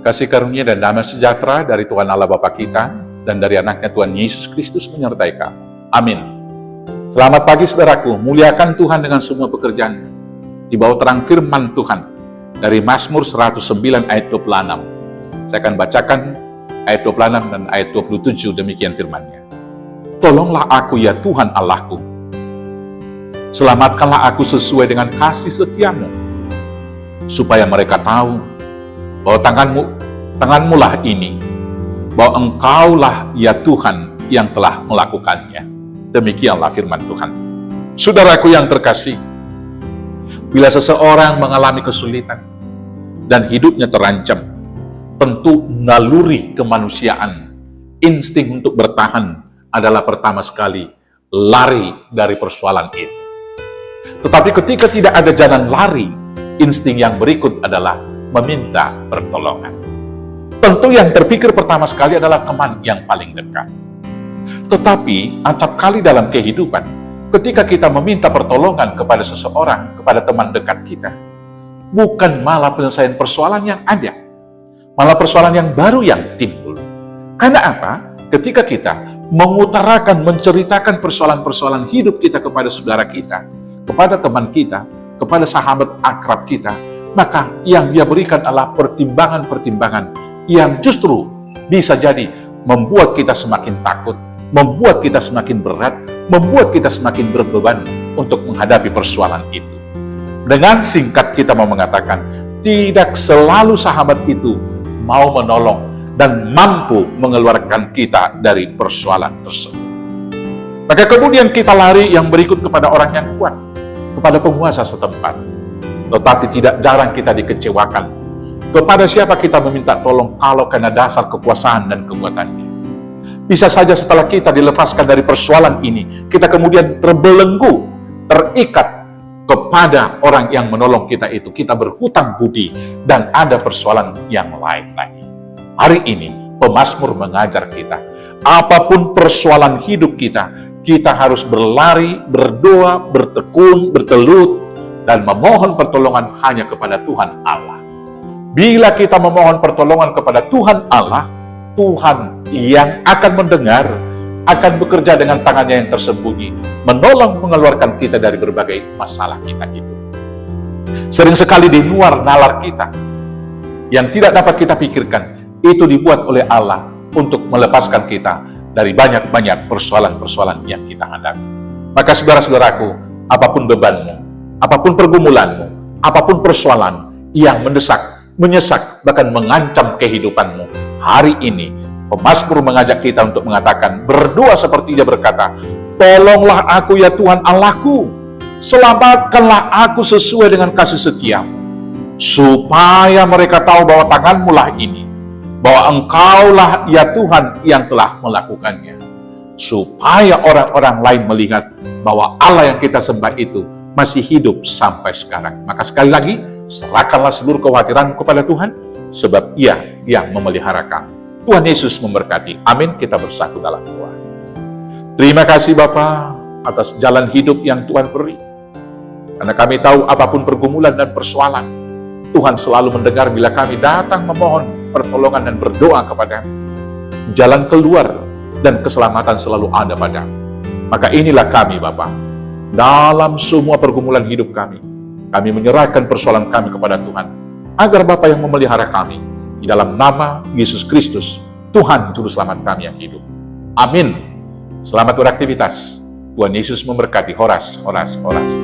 Kasih karunia dan damai sejahtera dari Tuhan Allah Bapa kita dan dari anaknya Tuhan Yesus Kristus menyertai kamu. Amin. Selamat pagi saudaraku, muliakan Tuhan dengan semua pekerjaan di bawah terang firman Tuhan dari Mazmur 109 ayat 26. Saya akan bacakan ayat 26 dan ayat 27, demikian firman-Nya. Tolonglah aku ya Tuhan Allahku, selamatkanlah aku sesuai dengan kasih setiamu, supaya mereka tahu bahwa tanganmu lah ini, bahwa engkaulah ya Tuhan yang telah melakukannya. Demikianlah firman Tuhan. Saudaraku yang terkasih, bila seseorang mengalami kesulitan dan hidupnya terancam, tentu naluri kemanusiaan, insting untuk bertahan adalah pertama sekali lari dari persoalan itu. Tetapi ketika tidak ada jalan lari, insting yang berikut adalah meminta pertolongan. Tentu yang terpikir pertama sekali adalah teman yang paling dekat. Tetapi acap kali dalam kehidupan, ketika kita meminta pertolongan kepada seseorang, kepada teman dekat kita, bukan malah penyelesaian persoalan yang ada, malah persoalan yang baru yang timbul. Karena apa? Ketika kita mengutarakan, menceritakan persoalan-persoalan hidup kita kepada saudara kita, kepada teman kita, kepada sahabat akrab kita, maka yang dia berikan adalah pertimbangan-pertimbangan yang justru bisa jadi membuat kita semakin takut, membuat kita semakin berat, membuat kita semakin berbeban untuk menghadapi persoalan itu. Dengan singkat kita mau mengatakan, tidak selalu sahabat itu mau menolong dan mampu mengeluarkan kita dari persoalan tersebut. Maka kemudian kita lari yang berikut kepada orang yang kuat, kepada penguasa setempat. Tetapi tidak jarang kita dikecewakan. Kepada siapa kita meminta tolong kalau karena dasar kekuasaan dan kekuatannya. Bisa saja setelah kita dilepaskan dari persoalan ini, kita kemudian terbelenggu, terikat kepada orang yang menolong kita itu. Kita berhutang budi dan ada persoalan yang lain lagi. Hari ini pemazmur mengajar kita, apapun persoalan hidup kita, kita harus berlari, berdoa, bertekun, bertelut, dan memohon pertolongan hanya kepada Tuhan Allah. Bila kita memohon pertolongan kepada Tuhan Allah, Tuhan yang akan mendengar, akan bekerja dengan tangannya yang tersembunyi, menolong mengeluarkan kita dari berbagai masalah kita itu. Sering sekali di luar nalar kita, yang tidak dapat kita pikirkan, itu dibuat oleh Allah untuk melepaskan kita dari banyak-banyak persoalan-persoalan yang kita hadapi. Maka saudara-saudaraku, apapun bebanmu, apapun pergumulanmu, apapun persoalan yang mendesak, menyesak, bahkan mengancam kehidupanmu, hari ini pemazmur mengajak kita untuk mengatakan, berdoa seperti dia berkata, tolonglah aku ya Tuhan Allahku, selamatkanlah aku sesuai dengan kasih setiamu, supaya mereka tahu bahwa tanganmu lah ini, bahwa engkaulah ya Tuhan yang telah melakukannya, supaya orang-orang lain melihat bahwa Allah yang kita sembah itu masih hidup sampai sekarang. Maka sekali lagi, serahkanlah seluruh kekhawatiran kepada Tuhan, sebab Ia yang memelihara kamu. Tuhan Yesus memberkati. Amin. Kita bersatu dalam doa. Terima kasih Bapa atas jalan hidup yang Tuhan beri. Karena kami tahu apapun pergumulan dan persoalan, Tuhan selalu mendengar bila kami datang memohon pertolongan dan berdoa kepada-Mu. Jalan keluar dan keselamatan selalu ada pada-Mu. Maka inilah kami Bapa. Dalam semua pergumulan hidup kami menyerahkan persoalan kami kepada Tuhan, agar Bapa yang memelihara kami, di dalam nama Yesus Kristus, Tuhan Juru Selamat kami yang hidup. Amin. Selamat beraktivitas. Tuhan Yesus memberkati. Horas, horas, horas.